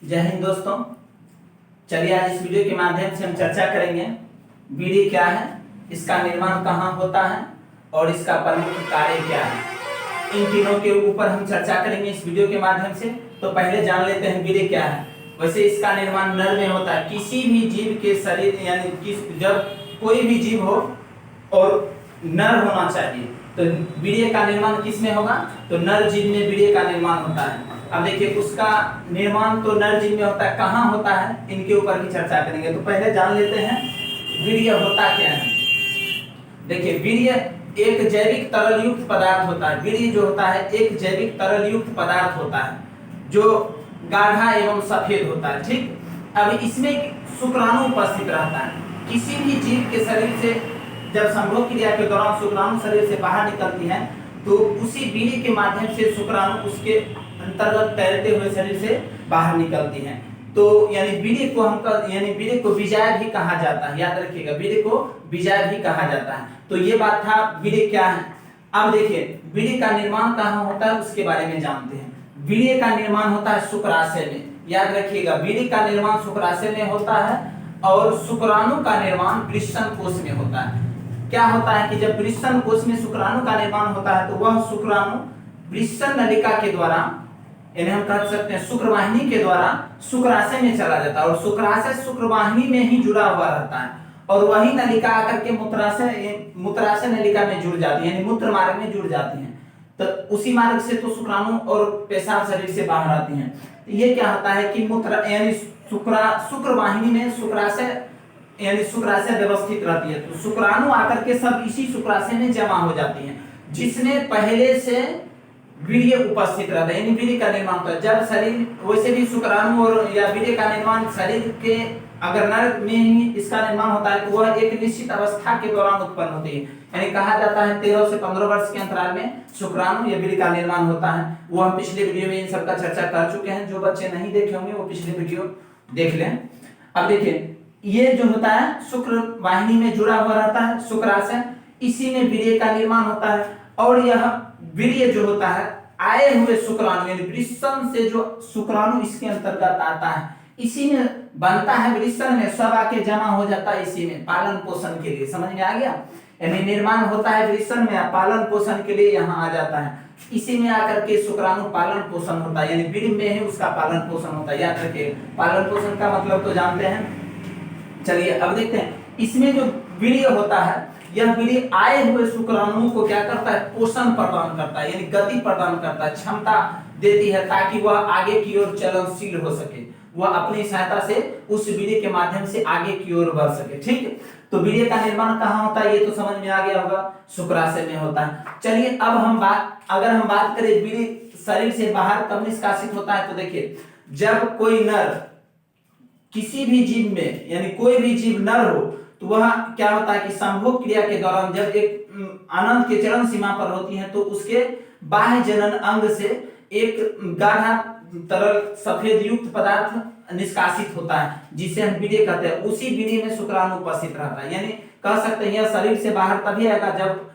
जय हिंद दोस्तों। चलिए आज इस वीडियो के माध्यम से हम चर्चा करेंगे बीड़ी क्या है, इसका निर्माण कहाँ होता है और इसका प्रमुख कार्य क्या है। इन तीनों के ऊपर हम चर्चा करेंगे इस वीडियो के माध्यम से। तो पहले जान लेते हैं बीड़ी क्या है। वैसे इसका निर्माण नर में होता है। किसी भी जीव के शरीर यानी जब कोई भी जीव हो और नर होना चाहिए तो बीड़ी का निर्माण किस में होगा, तो नर जीव में बीड़ी का निर्माण होता है। अब देखिए उसका निर्माण तो नर जीव में होता है, कहाँ होता है इनके ऊपर भी चर्चा करेंगे। तो पहले जान लेते हैं वीर्य होता क्या है। देखिए वीर्य एक जैविक तरल युक्त पदार्थ होता है। वीर्य जो होता है एक जैविक तरल युक्त पदार्थ होता है जो गाढ़ा एवं सफेद होता है। ठीक, अब इसमें शुक्राणु उपस्थित रहता है। किसी भी जीव के शरीर से जब संभोग क्रिया के दौरान शुक्राणु शरीर से बाहर निकलती है तो उसी वीर्य के माध्यम से शुक्राणु उसके अंतर्गत तैरते हुए शरीर से बाहर निकलती हैं। तो यानी वीर्य को वीर्य को बीजाय भी कहा जाता है। याद रखिएगा वीर्य को बीजाय भी कहा जाता है। तो ये बात था वीर्य क्या है। अब देखिए वीर्य का निर्माण कहाँ होता है उसके बारे में जानते हैं। वीर्य का निर्माण होता है शुक्राशय में। याद रखिएगा वीर्य का निर्माण शुक्राशय में होता है और शुक्राणु का निर्माण वृषण कोश में होता है। क्या होता है कि जब वृषण कोश में शुक्राणु का निर्माण होता है तो वह शुक्राणु वृषण नलिका के द्वारा यानी हम कह सकते हैं शुक्रवाहिनी के द्वारा शुक्राशय में चला जाता है और शुक्राशय शुक्रवाहिनी में ही जुड़ा हुआ रहता है और वही नलिका आकर के मूत्राशय नलिका में जुड़ जाती है यानी मूत्र मार्ग में जुड़ जाती है। तो उसी मार्ग से तो शुक्राणु और पेशाब शरीर से बाहर आती हैं। तो ये क्या होता है कि मूत्र यानी शुक्रवाहिनी में शुक्राशय व्यवस्थित रहती है। तो शुक्राणु आकर के सब इसी शुक्राशय में जमा हो जाती हैं जिसमें पहले से वीर्य उपस्थित रहता है यानी वीर्य का निर्माण होता है। जब शरीर वैसे भी शुक्राणु और या वीर्य का निर्माण शरीर के अगर नर में ही इसका निर्माण होता है तो वह एक निश्चित अवस्था के दौरान उत्पन्न होती है। यानी कहा जाता है 13 से 15 वर्ष के अंतराल में शुक्राणु या वीर्य का निर्माण होता है। वो हम पिछले वीडियो में इन सब का चर्चा कर चुके हैं। जो बच्चे नहीं देखे होंगे वो पिछले वीडियो देख लें। अब देखिए ये जो होता है शुक्र वाहिनी में जुड़ा हुआ रहता है शुक्राशय, इसी में वीर्य का निर्माण होता है और यह वीर्य जो होता है आए हुए शुक्राणु यानी वृषण से जो शुक्राणु इसके अंतर्गत आता है इसी में बनता है। वृषण में सब आके जमा हो जाता है इसी में पालन पोषण के लिए। समझ में आ गया। यानी निर्माण होता है वृषण में, पालन पोषण के लिए यहाँ आ जाता है। इसी में आकर के शुक्राणु पालन पोषण होता है यानी वीर्य में ही उसका पालन पोषण होता है। याद रखिए पालन पोषण का मतलब तो जानते हैं। चलिए अब देखते हैं इसमें जो वीर्य होता है यह वीर्य आए हुए शुक्राणुओं को क्या करता है, पोषण प्रदान करता है यानी गति प्रदान करता है, क्षमता देती है ताकि वह आगे की ओर चलनशील हो सके। वह अपनी सहायता से उस वीर्य के माध्यम से आगे की ओर बढ़ सके। ठीक, तो वीर्य का निर्माण कहाँ होता है ये तो समझ में आ गया होगा, शुक्राशय में होता है। चलिए अब अगर हम बात करें वीर्य शरीर से बाहर कब निष्कासित होता है तो देखिए जब कोई नर किसी भी जीव में यानी कोई भी जीव नर हो तो वह क्या होता है कि संभोग क्रिया के दौरान जब एक अनंत के चरम सीमा पर होती है तो उसके बाह्य जनन अंग से एक गाढ़ा तरल सफेद युक्त पदार्थ निष्कासित होता है जिसे हम वीर्य कहते हैं। उसी वीर्य में शुक्राणु उपस्थित रहता है। यानी कह सकते हैं यह शरीर से बाहर तभी आएगा जब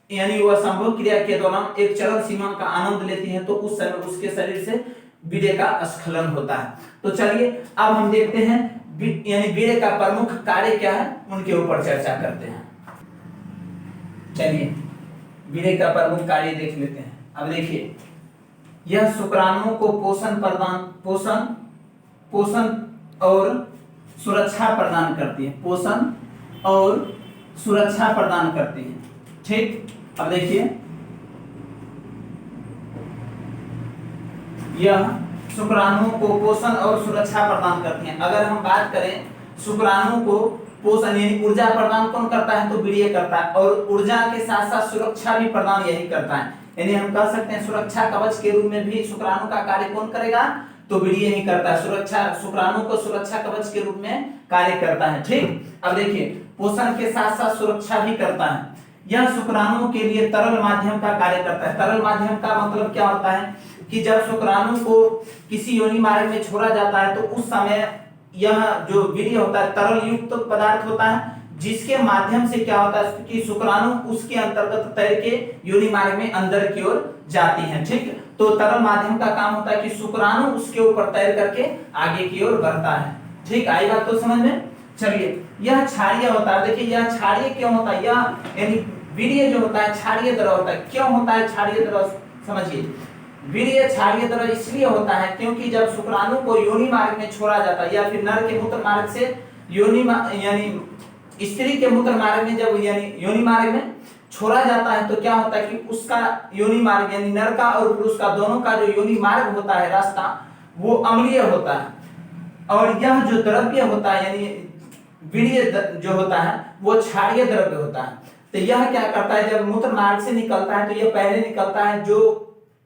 यानी वह संभोग क्रिया के दौरान एक चरम सीमा का आनंद लेती है तो उस समय उसके शरीर से वीर्य का स्खलन होता है। तो चलिए अब हम देखते हैं यानी वीर्य का प्रमुख कार्य क्या है उनके ऊपर चर्चा करते हैं। चलिए वीर्य का प्रमुख कार्य देख लेते हैं। अब देखिए यह शुक्राणुओं को पोषण और सुरक्षा प्रदान करती है। पोषण और सुरक्षा प्रदान करती है। ठीक, अब देखिए यह शुक्राणुओं को पोषण और सुरक्षा प्रदान करती हैं। अगर हम बात करें शुक्राणुओं को पोषण यानी ऊर्जा प्रदान कौन करता है तो वीर्य करता है और ऊर्जा के साथ साथ सुरक्षा भी प्रदान यही करता है। यानी हम कह सकते हैं सुरक्षा कवच के रूप में भी शुक्राणु का कार्य कौन करेगा तो वीर्य ही करता है। सुरक्षा शुक्राणु को सुरक्षा कवच के रूप में कार्य करता है। ठीक, अब देखिए पोषण के साथ साथ सुरक्षा भी करता है। यह शुक्राणुओं के लिए तरल माध्यम का कार्य करता है। तरल माध्यम का मतलब क्या होता है कि जब शुक्राणु को किसी योनि मार्ग में छोड़ा जाता है तो उस समय यह जो वीर्य होता है तरल युक्त पदार्थ होता है जिसके माध्यम से क्या होता है कि शुक्राणु उसके अंतर्गत तैर के योनि मार्ग में अंदर की ओर जाती हैं। ठीक, तो तरल माध्यम का काम होता है कि शुक्राणु उसके ऊपर तैर करके आगे की ओर बढ़ता है। ठीक, आई बात तो समझ में। चलिए, यह क्षारीय होता है। देखिए यह क्षारीय क्यों होता है, यह यानी वीर्य जो होता है क्षारीय द्रव होता है। क्यों होता है क्षारीय द्रव, समझिए। वीर्य क्षारीय द्रव इसलिए होता है क्योंकि जब शुक्राणु को योनि मार्ग में छोड़ा जाता है या फिर नर के मूत्र मार्ग से यानी स्त्री के मूत्र मार्ग में जब यानी योनि मार्ग में छोड़ा जाता है तो क्या होता है कि उसका योनि मार्ग यानी नर का और पुरुष का दोनों का जो योनि मार्ग होता है रास्ता, वो अम्लीय होता है। और यह जो द्रव्य होता है यानी वीर्य जो होता है वो क्षारीय द्रव्य होता है। तो यह क्या करता है, जब मूत्र मार्ग से निकलता है तो यह पहले निकलता है, जो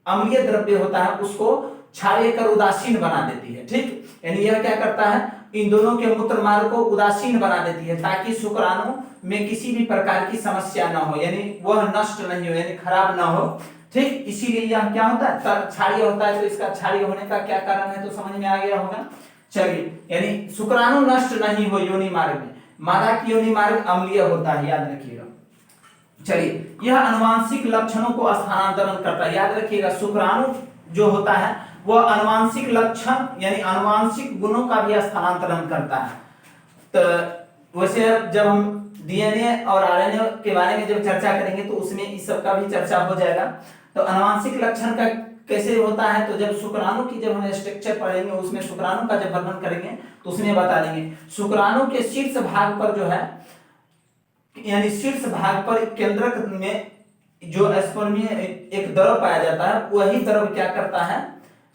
अम्लीय द्रव्य होता है उसको क्षारीय कर उदासीन बना देती है। ठीक, यानी यह क्या करता है, इन दोनों के मूत्र मार्ग को उदासीन बना देती है ताकि शुक्राणु में किसी भी प्रकार की समस्या ना हो, यानी वह नष्ट नहीं हो, यानी खराब ना हो। ठीक, इसीलिए यह क्या होता है, क्षारीय होता है। तो इसका क्षारीय होने का क्या कारण है तो समझ में आ गया होगा। चलिए, यानी शुक्राणु नष्ट नहीं हो योनि मार्ग में, मादा की योनि मार्ग अम्लीय होता है, याद रखिएगा। चलिए, यह आनुवांशिक लक्षणों को स्थानांतरण करता है। याद रखिएगा, शुक्राणु जो होता है वह आनुवांशिक लक्षण यानी आनुवांशिक गुणों का भी स्थानांतरण करता है। तो वैसे जब हम डीएनए और आरएनए के बारे में जब चर्चा करेंगे तो उसमें इस सब का भी चर्चा हो जाएगा। तो आनुवांशिक लक्षण का कैसे होता है, तो जब शुक्राणु की जब हम स्ट्रक्चर पढ़ेंगे उसमें शुक्राणु का जब वर्णन करेंगे तो उसमें बता देंगे। शुक्राणु के शीर्ष भाग पर जो है यानी शीर्ष भाग पर केंद्रक में जो स्पर्मीय एक द्रव पाया जाता है, वही द्रव क्या करता है,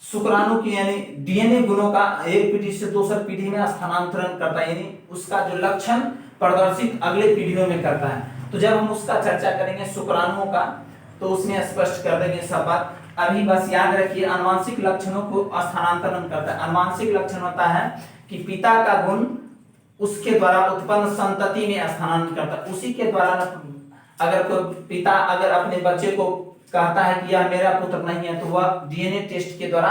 शुक्राणु की यानी डीएनए गुणों का एक पीढ़ी से दूसरी पीढ़ी में स्थानांतरण करता है, यानी उसका जो लक्षण प्रदर्शित अगले पीढ़ियों में करता है। तो जब हम उसका चर्चा करेंगे शुक्राणुओं का तो उसमें स्पष्ट कर देंगे सब बात। अभी बस याद रखिए, आनुवांशिक लक्षणों को स्थानांतरण करता है। आनुवांशिक लक्षण होता है कि पिता का गुण उसके द्वारा उत्पन्न संतति में स्थानांतरण करता है। उसी के द्वारा अगर कोई पिता अगर अपने बच्चे को कहता है कि यह मेरा पुत्र नहीं है तो वह डीएनए टेस्ट के द्वारा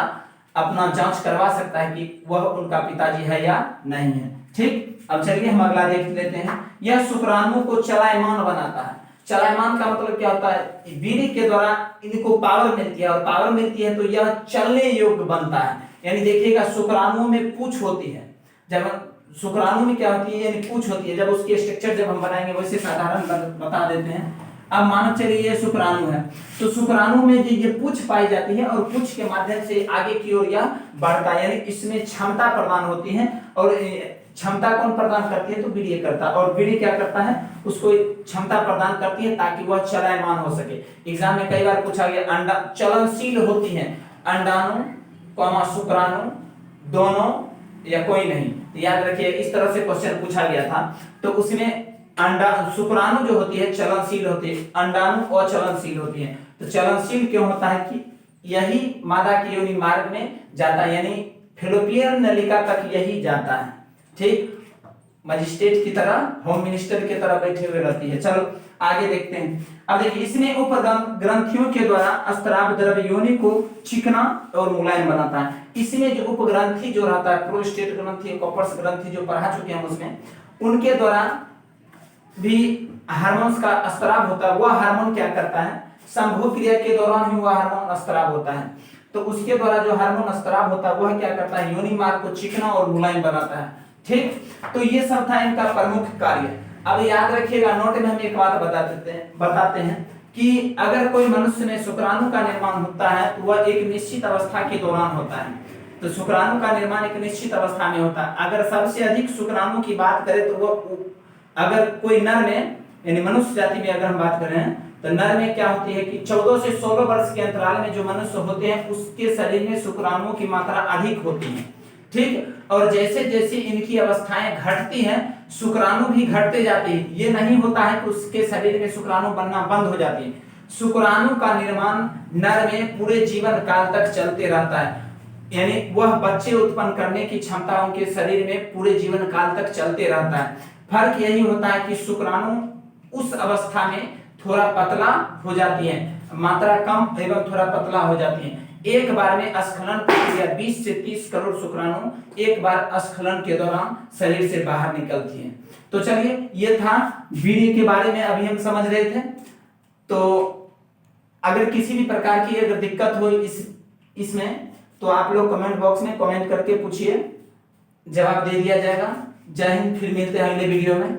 अपना जांच करवा सकता है कि वह उनका पिताजी है या नहीं है। ठीक, अब चलिए हम अगला देख लेते हैं। यह शुक्राणु को चलायमान बनाता है। चलायमान का मतलब क्या होता है, वीर्य के द्वारा इनको पावर मिलती है और पावर मिलती है तो यह चलने योग्य बनता है। यानी देखिएगा, शुक्राणुओं में पूंछ होती है। जब शुक्राणु में क्या होती है, यानी पूंछ होती है। जब उसकी स्ट्रक्चर जब हम बनाएंगे वैसे साधारण बता देते हैं। अब मानो चलिए ये शुक्राणु है, तो शुक्राणु में ये पूंछ पाई जाती है और पूंछ के माध्यम से आगे की ओर यह बढ़ता है, यानी इसमें क्षमता प्रदान होती है। और क्षमता कौन प्रदान करती है, तो वीर्य करता है। और वीर्य क्या करता है, उसको क्षमता प्रदान करती है ताकि वह चलायमान हो सके। एग्जाम में कई बार पूछा गया, अंडा चलनशील होती है, अंडाणु शुक्राणु दोनों या कोई नहीं। तो याद रखिए, इस तरह से क्वेश्चन पूछा गया था। तो उसमें शुक्राणु जो होती है चलनशील होती है, अंडाणु अचलनशील होती है। तो चलनशील क्यों होता है कि यही मादा की योनि मार्ग में जाता है, यानी फैलोपियन नलिका तक यही जाता है। ठीक, मजिस्ट्रेट की तरह, होम मिनिस्टर की तरह बैठे हुए रहती है। चलो आगे देखते हैं। अब देखिए, इसमें उपग्रंथियों के द्वारा स्त्राव द्रव्य योनि को चिकना और मुलायम बनाता है। इसमें जो उपग्रंथि जो रहता है, प्रोस्टेट ग्रंथि, कॉपर्स ग्रंथि जो पढ़ा चुके हैं उसमें, उनके द्वारा भी हार्मोन्स का स्त्राव होता है। वह हार्मोन क्या करता है, संभोग क्रिया के दौरान ही वह हार्मोन स्त्राव होता है। तो उसके द्वारा जो हार्मोन स्त्राव होता है वह क्या करता है, योनि मार्ग को चिकना और मुलायम बनाता है। ठीक, तो ये सब था इनका प्रमुख कार्य। अब याद रखिएगा, नोट में हम एक बात बताते हैं कि अगर कोई मनुष्य में शुक्राणु का निर्माण होता है तो वह एक निश्चित अवस्था के दौरान होता है। तो शुक्राणु का निर्माण एक निश्चित अवस्था में होता है। अगर सबसे अधिक शुक्राणु की बात करें तो वो अगर कोई नर में यानी मनुष्य जाति में अगर हम बात करें तो नर में क्या होती है कि 14 से 16 वर्ष के अंतराल में जो मनुष्य होते हैं उसके शरीर में शुक्राणुओं की मात्रा अधिक होती है। ठीक, और जैसे जैसे इनकी अवस्थाएं घटती हैं शुक्राणु भी घटते जाते हैं। ये नहीं होता है कि उसके शरीर में शुक्राणु बनना बंद हो जाती है। शुक्राणु का निर्माण नर में पूरे जीवन काल तक चलते रहता है, यानी वह बच्चे उत्पन्न करने की क्षमता उनके शरीर में पूरे जीवन काल तक चलते रहता है। फर्क यही होता है कि शुक्राणु उस अवस्था में थोड़ा पतला हो जाती है, मात्रा कम एवं थोड़ा पतला हो जाती है। एक बार में स्खलन प्रक्रिया 20 से 30 करोड़ शुक्राणु एक बार स्खलन के दौरान शरीर से बाहर निकलती है। तो चलिए, ये था वीर्य के बारे में अभी हम समझ रहे थे। तो अगर किसी भी प्रकार की अगर दिक्कत हो इस इसमें, तो आप लोग कमेंट बॉक्स में कमेंट करके पूछिए, जवाब दे दिया जाएगा। जय हिंद, फिर मिलते हैं अगले वीडियो में।